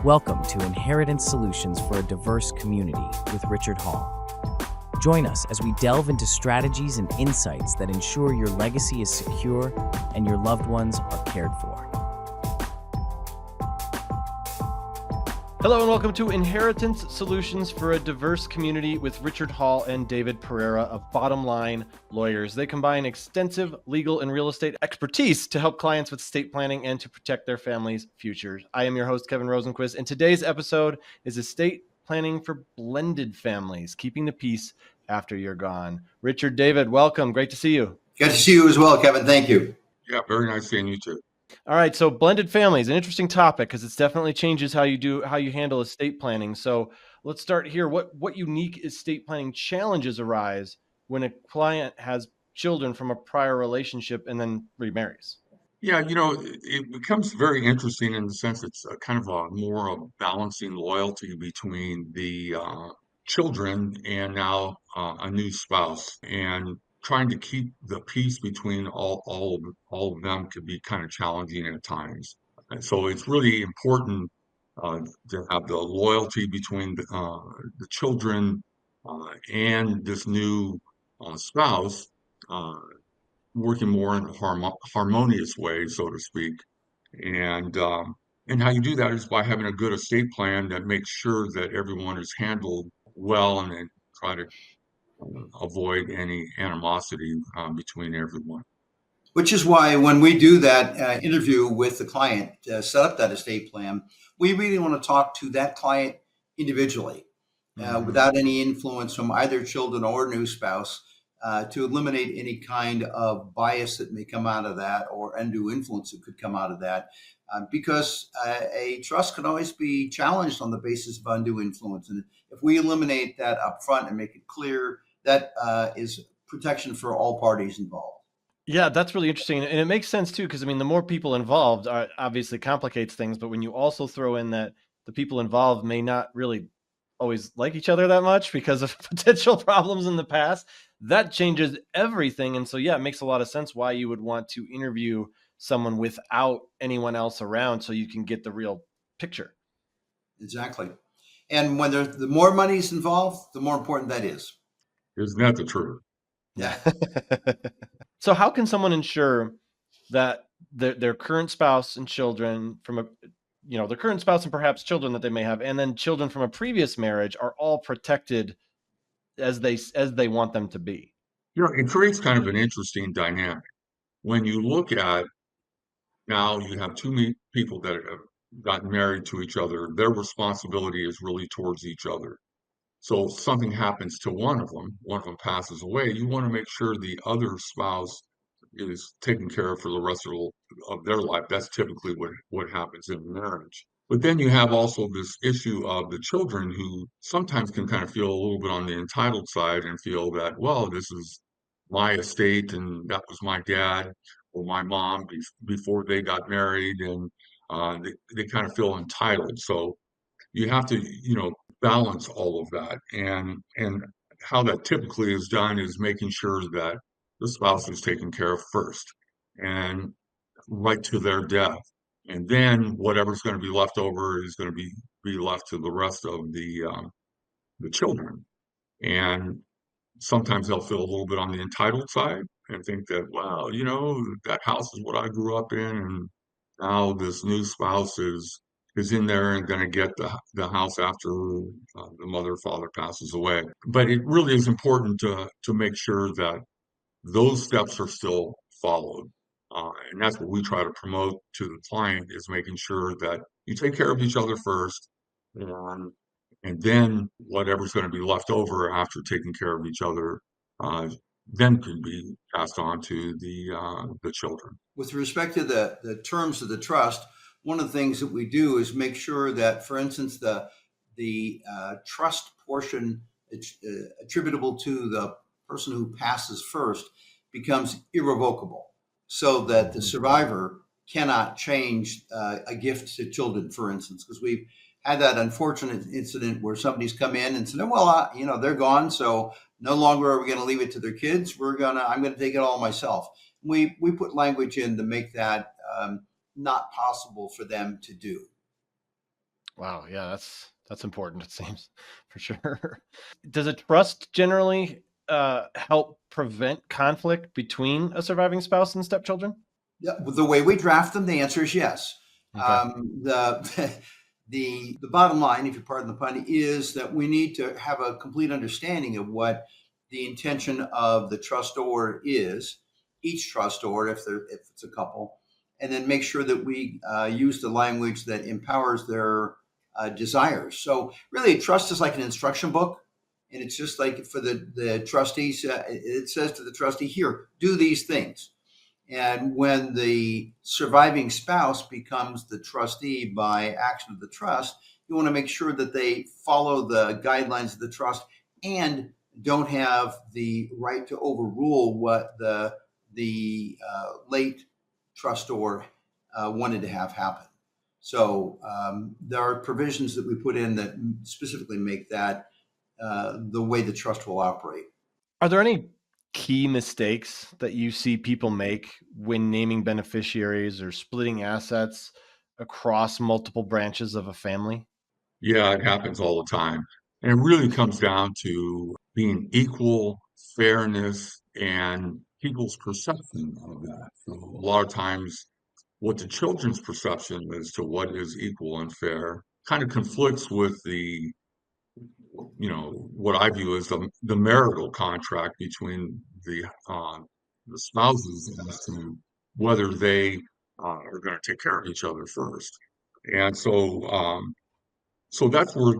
Welcome to Inheritance Solutions for a Diverse Community with Richard Hall. Join us as we delve into strategies and insights that ensure your legacy is secure and your loved ones are cared for. Hello and welcome to Inheritance Solutions for a Diverse Community with Richard Hall and David Pereira of Bottom Line Lawyers. They combine extensive legal and real estate expertise to help clients with estate planning and to protect their family's futures. I am your host, Kevin Rosenquist, and today's episode is estate planning for blended families, keeping the peace after you're gone. Richard, David, welcome. Great to see you. Good to see you as well, Kevin. Thank you. Yeah, very nice seeing you too. All right, so blended families, an interesting topic because it definitely changes how you handle estate planning. So let's start here. What unique estate planning challenges arise when a client has children from a prior relationship and then remarries? Yeah, it becomes very interesting in the sense it's a kind of a more of balancing loyalty between the children and now a new spouse, and trying to keep the peace between all of them could be kind of challenging at times. And so it's really important to have the loyalty between the children and this new spouse working more in a harmonious way, so to speak. And how you do that is by having a good estate plan that makes sure that everyone is handled well, and then try to avoid any animosity between everyone. Which is why when we do that interview with the client, set up that estate plan, we really want to talk to that client individually without any influence from either children or new spouse to eliminate any kind of bias that may come out of that or undue influence that could come out of that. Because a trust can always be challenged on the basis of undue influence. And if we eliminate that up front and make it clear, that is protection for all parties involved. Yeah, that's really interesting. And it makes sense too, because the more people involved obviously complicates things. But when you also throw in that the people involved may not really always like each other that much because of potential problems in the past, that changes everything. And so, yeah, it makes a lot of sense why you would want to interview someone without anyone else around so you can get the real picture. Exactly. And when the more money is involved, the more important that is. Isn't that the truth? Yeah. So how can someone ensure that their current spouse and children from their current spouse and perhaps children that they may have, and then children from a previous marriage are all protected as they want them to be? It creates kind of an interesting dynamic. When you look at now, you have two people that have gotten married to each other. Their responsibility is really towards each other. So if something happens to one of them passes away, you want to make sure the other spouse is taken care of for the rest of their life. That's typically what happens in marriage. But then you have also this issue of the children who sometimes can kind of feel a little bit on the entitled side and feel that, well, this is my estate and that was my dad or my mom before they got married, and they kind of feel entitled. So you have to, balance all of that. And how that typically is done is making sure that the spouse is taken care of first and right to their death. And then whatever's going to be left over is going to be left to the rest of the children. And sometimes they'll feel a little bit on the entitled side and think that, wow, that house is what I grew up in, and now this new spouse is in there and going to get the house after the mother or father passes away. But it really is important to make sure that those steps are still followed. And that's what we try to promote to the client, is making sure that you take care of each other first, and then whatever's going to be left over after taking care of each other then can be passed on to the children. With respect to the terms of the trust, one of the things that we do is make sure that, for instance, the trust portion attributable to the person who passes first becomes irrevocable, so that the survivor cannot change a gift to children, for instance, because we've had that unfortunate incident where somebody's come in and said, well, they're gone, so no longer are we going to leave it to their kids. I'm going to take it all myself. We put language in to make that not possible for them to do. Wow. Yeah, that's important, it seems, for sure. Does a trust generally help prevent conflict between a surviving spouse and stepchildren? Yeah, the way we draft them, the answer is yes. Okay. The the bottom line, if you pardon the pun, is that we need to have a complete understanding of what the intention of the trustor is, each trustor, if it's a couple, and then make sure that we use the language that empowers their desires. So really, trust is like an instruction book, and it's just like for the trustees, it says to the trustee, here, do these things. And when the surviving spouse becomes the trustee by action of the trust, you want to make sure that they follow the guidelines of the trust and don't have the right to overrule what the late trustor wanted to have happen. So there are provisions that we put in that specifically make that the way the trust will operate. Are there any key mistakes that you see people make when naming beneficiaries or splitting assets across multiple branches of a family? Yeah, it happens all the time. And it really comes down to being equal, fairness, and people's perception of that. So a lot of times, what the children's perception as to what is equal and fair kind of conflicts with what I view as the marital contract between the spouses as to whether they are going to take care of each other first. And so that's where,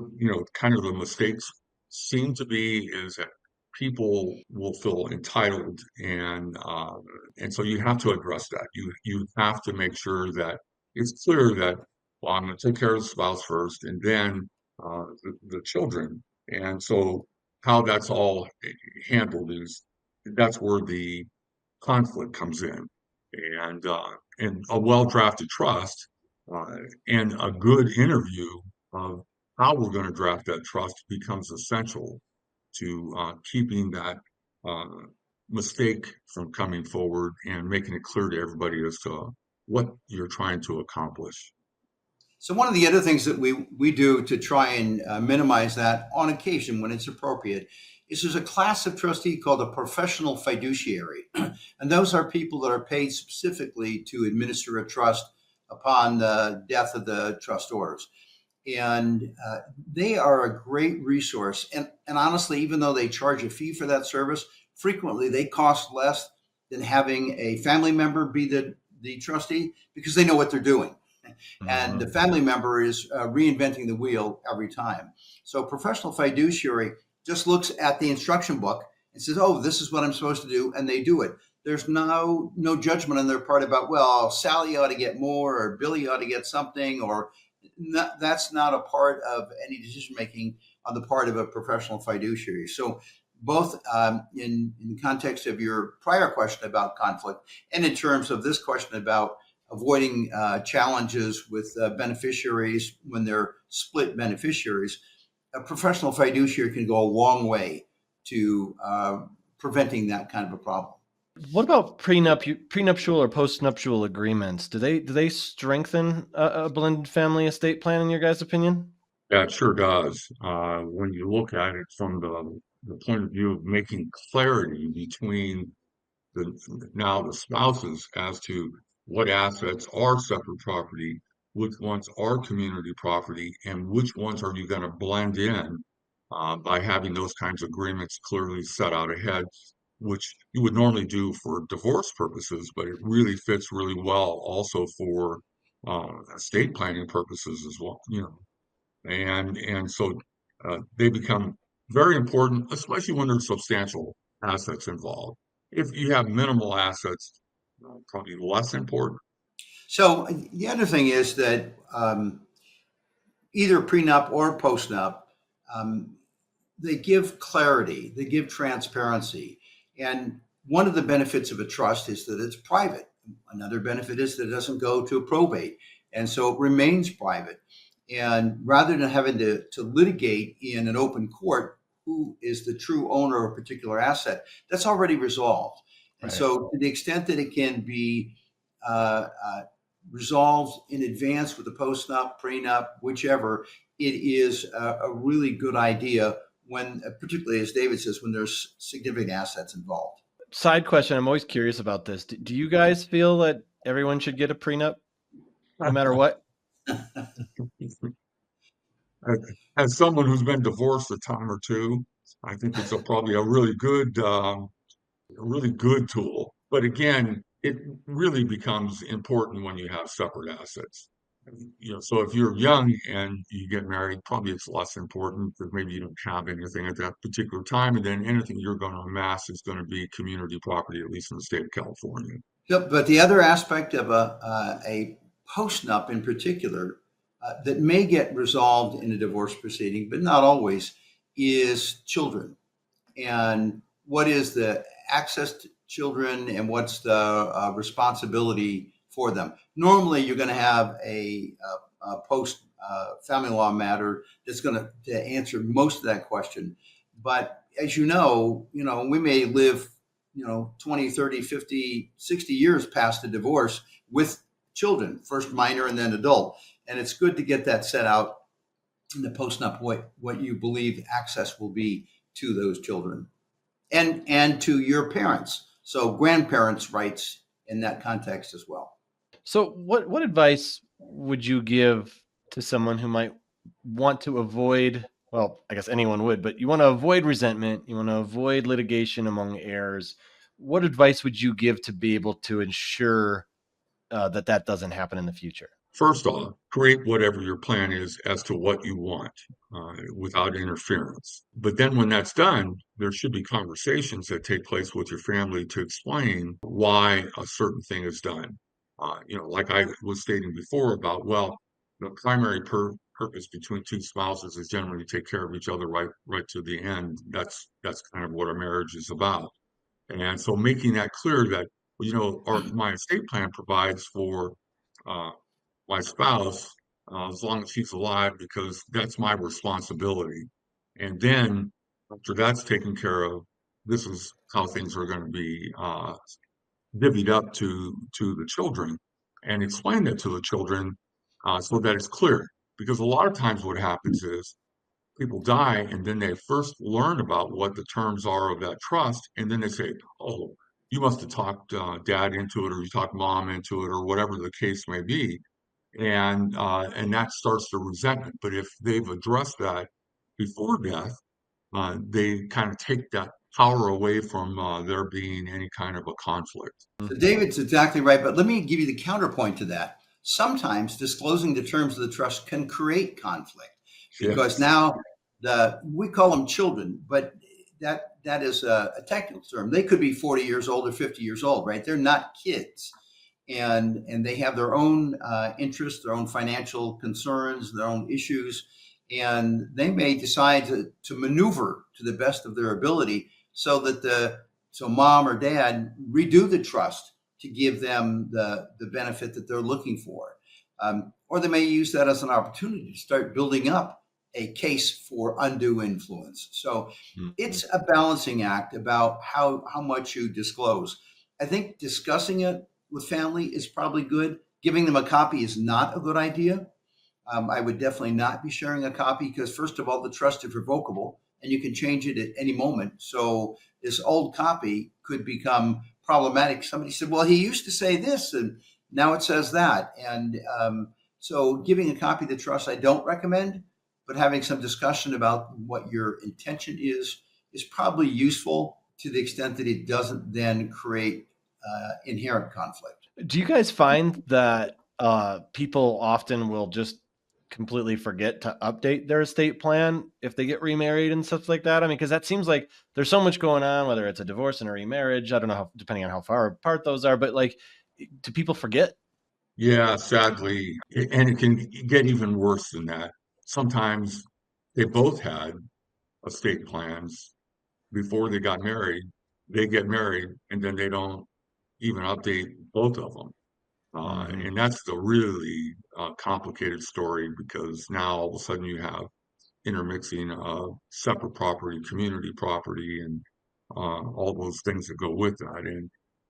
kind of the mistakes seem to be is that people will feel entitled and so you have to address that. You have to make sure that it's clear that, well, I'm going to take care of the spouse first and then the children. And so how that's all handled is that's where the conflict comes in. And a well-drafted trust uh, and a good interview of how we're going to draft that trust becomes essential to keeping that uh, mistake from coming forward and making it clear to everybody as to what you're trying to accomplish. So one of the other things that we do to try and minimize that on occasion when it's appropriate is there's a class of trustee called a professional fiduciary. And those are people that are paid specifically to administer a trust upon the death of the trustors. And they are a great resource. And honestly, even though they charge a fee for that service, frequently they cost less than having a family member be the trustee because they know what they're doing. And the family member is reinventing the wheel every time. So professional fiduciary just looks at the instruction book and says, oh, this is what I'm supposed to do, and they do it. There's no judgment on their part about, well, Sally ought to get more or Billy ought to get something, or that's not a part of any decision making on the part of a professional fiduciary. So both in the context of your prior question about conflict and in terms of this question about avoiding challenges with beneficiaries when they're split beneficiaries, a professional fiduciary can go a long way to preventing that kind of a problem. What about prenuptial or post-nuptial agreements? Do they strengthen a blended family estate plan in your guys' opinion? Yeah, it sure does. When you look at it from the point of view of making clarity between the spouses as to what assets are separate property, which ones are community property, and which ones are you going to blend in by having those kinds of agreements clearly set out ahead, which you would normally do for divorce purposes, but it really fits really well also for estate planning purposes as well, and so they become very important, especially when there's substantial assets involved. If you have minimal assets, probably less important. So the other thing is that either prenup or postnup, um, they give clarity, they give transparency. And one of the benefits of a trust is that it's private. Another benefit is that it doesn't go to probate. And so it remains private. And rather than having to litigate in an open court who is the true owner of a particular asset, that's already resolved. And Right. so to the extent that it can be uh, uh, resolved in advance with the post-nup, prenup, whichever, it is a really good idea when, particularly as David says, when there's significant assets involved. Side question. I'm always curious about this. Do you guys feel that everyone should get a prenup no matter what? As someone who's been divorced a time or two, I think it's probably a really good tool. But again, it really becomes important when you have separate assets. So if you're young and you get married, probably it's less important because maybe you don't have anything at that particular time, and then anything you're going to amass is going to be community property, at least in the state of California. Yep, but the other aspect of a post-nup in particular that may get resolved in a divorce proceeding, but not always, is children. And what is the access to children and what's the responsibility for them? Normally, you're going to have a post family law matter that's going to answer most of that question. But as you know, we may live 20, 30, 50, 60 years past the divorce with children, first minor and then adult. And it's good to get that set out in the post-nup, what you believe access will be to those children and to your parents. So grandparents' rights in that context as well. So what advice would you give to someone who might want to avoid, well, I guess anyone would, but you want to avoid resentment, you want to avoid litigation among heirs. What advice would you give to be able to ensure that doesn't happen in the future? First off, create whatever your plan is as to what you want without interference. But then when that's done, there should be conversations that take place with your family to explain why a certain thing is done. Like I was stating before about, well, the primary purpose between two spouses is generally to take care of each other right to the end. That's kind of what a marriage is about. And so making that clear that, my estate plan provides for uh, my spouse, as long as she's alive, because that's my responsibility. And then after that's taken care of, this is how things are going to be divvied up to the children, and explain that to the children so that it's clear. Because a lot of times what happens is people die and then they first learn about what the terms are of that trust, and then they say, "Oh, you must have talked dad into it, or you talked mom into it, or whatever the case may be." And that starts the resentment. But if they've addressed that before death, they kind of take that power away from there being any kind of a conflict. So David's exactly right, but let me give you the counterpoint to that. Sometimes disclosing the terms of the trust can create conflict because Yes. now we call them children, but that is a technical term. They could be 40 years old or 50 years old, right? They're not kids. And they have their own interests, their own financial concerns, their own issues, and they may decide to maneuver to the best of their ability so that so mom or dad redo the trust to give them the benefit that they're looking for, or they may use that as an opportunity to start building up a case for undue influence. So it's a balancing act about how much you disclose. I think discussing it with family is probably good. Giving them a copy is not a good idea. I would definitely not be sharing a copy because, first of all, the trust is revocable and you can change it at any moment. So this old copy could become problematic. Somebody said, well, he used to say this and now it says that. And so giving a copy of the trust, I don't recommend, but having some discussion about what your intention is probably useful to the extent that it doesn't then create inherent conflict. Do you guys find that people often will just completely forget to update their estate plan if they get remarried and stuff like that? I mean, because that seems like there's so much going on, whether it's a divorce and a remarriage. I don't know, depending on how far apart those are, but like, do people forget? Yeah, sadly, and it can get even worse than that. Sometimes they both had estate plans before they got married. They get married and then they don't even update both of them. And that's the really complicated story because now all of a sudden you have intermixing of separate property, community property, and all those things that go with that. And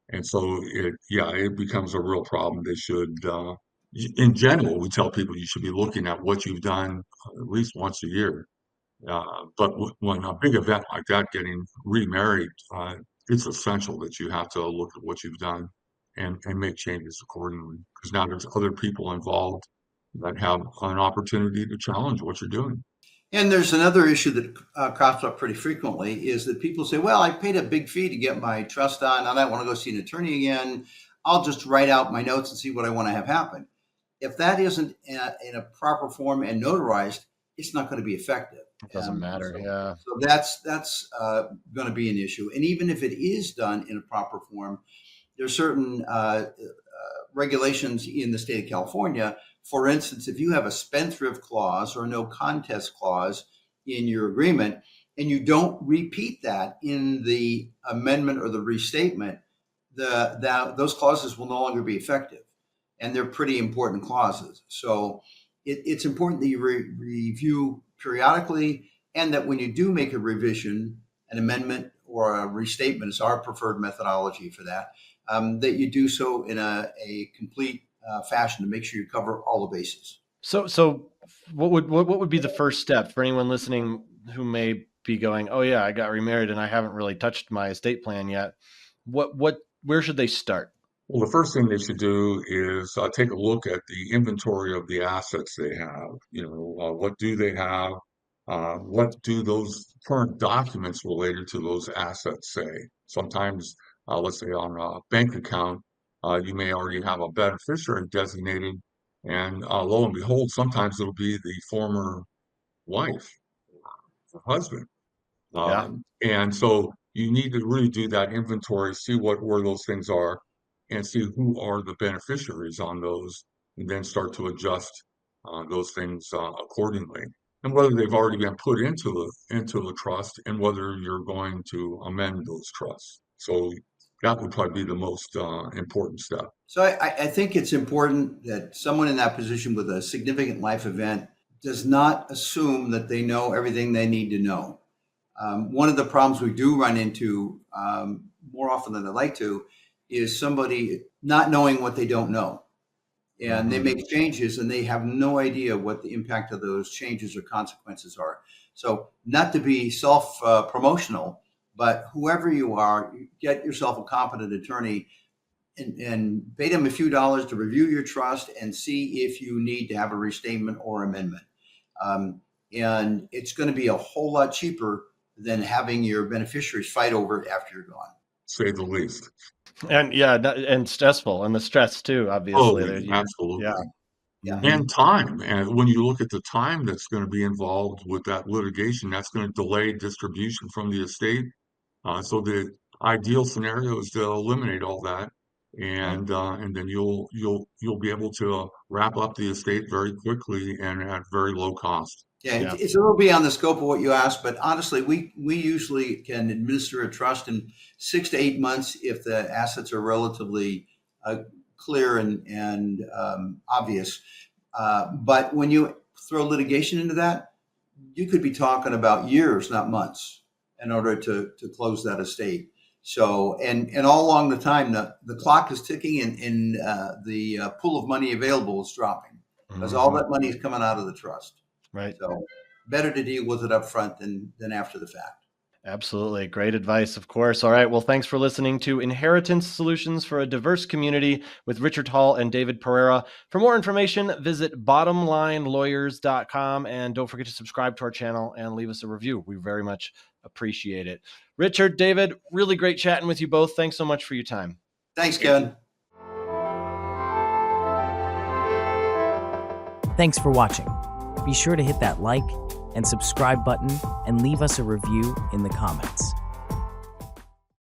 And so it becomes a real problem. They should, in general, we tell people you should be looking at what you've done at least once a year. But when a big event like that, getting remarried, it's essential that you have to look at what you've done and make changes accordingly. Because now there's other people involved that have an opportunity to challenge what you're doing. And there's another issue that crops up pretty frequently is that people say, well, I paid a big fee to get my trust done. I don't want to go see an attorney again. I'll just write out my notes and see what I want to have happen. If that isn't in a proper form and notarized, it's not going to be effective. It doesn't matter. So that's going to be an issue. And even if it is done in a proper form, there's certain regulations in the state of California. For instance, if you have a spendthrift clause or no contest clause in your agreement, and you don't repeat that in the amendment or the restatement, those clauses will no longer be effective. And they're pretty important clauses. So it's important that you review periodically, and that when you do make a revision, an amendment or a restatement is our preferred methodology for that, that you do so in a complete fashion to make sure you cover all the bases. So what would be the first step for anyone listening who may be going, oh yeah, I got remarried and I haven't really touched my estate plan yet? Where should they start? Well, the first thing they should do is take a look at the inventory of the assets they have. What do they have? What do those current documents related to those assets say? Sometimes, let's say on a bank account, you may already have a beneficiary designated, and lo and behold, sometimes it'll be the former wife or husband. And so you need to really do that inventory, see where those things are, and see who are the beneficiaries on those, and then start to adjust those things accordingly. And whether they've already been put into the trust, and whether you're going to amend those trusts. So that would probably be the most important step. So I think it's important that someone in that position with a significant life event does not assume that they know everything they need to know. One of the problems we do run into more often than I'd like to is somebody not knowing what they don't know. And they make changes and they have no idea what the impact of those changes or consequences are. So not to be self-promotional, but whoever you are, get yourself a competent attorney and pay them a few dollars to review your trust and see if you need to have a restatement or amendment. And it's going to be a whole lot cheaper than having your beneficiaries fight over it after you're gone. Say the least. And and stressful, and the stress too, obviously. Absolutely. Yeah. And time. And when you look at the time that's going to be involved with that litigation, that's going to delay distribution from the estate. So the ideal scenario is to eliminate all that, and then you'll be able to wrap up the estate very quickly and at very low cost. Yeah, it's a little beyond the scope of what you asked, but honestly, we usually can administer a trust in 6 to 8 months if the assets are relatively clear and obvious. But when you throw litigation into that, you could be talking about years, not months, in order to close that estate. So, and all along the time, the clock is ticking, and the pool of money available is dropping because all that money is coming out of the trust. Right. So better to deal with it up front than after the fact. Absolutely. Great advice, of course. All right. Well, thanks for listening to Inheritance Solutions for a Diverse Community with Richard Hall and David Pereira. For more information, visit bottomlinelawyers.com, and don't forget to subscribe to our channel and leave us a review. We very much appreciate it. Richard, David, really great chatting with you both. Thanks so much for your time. Thanks, Kevin. Thanks for watching. Be sure to hit that like and subscribe button and leave us a review in the comments.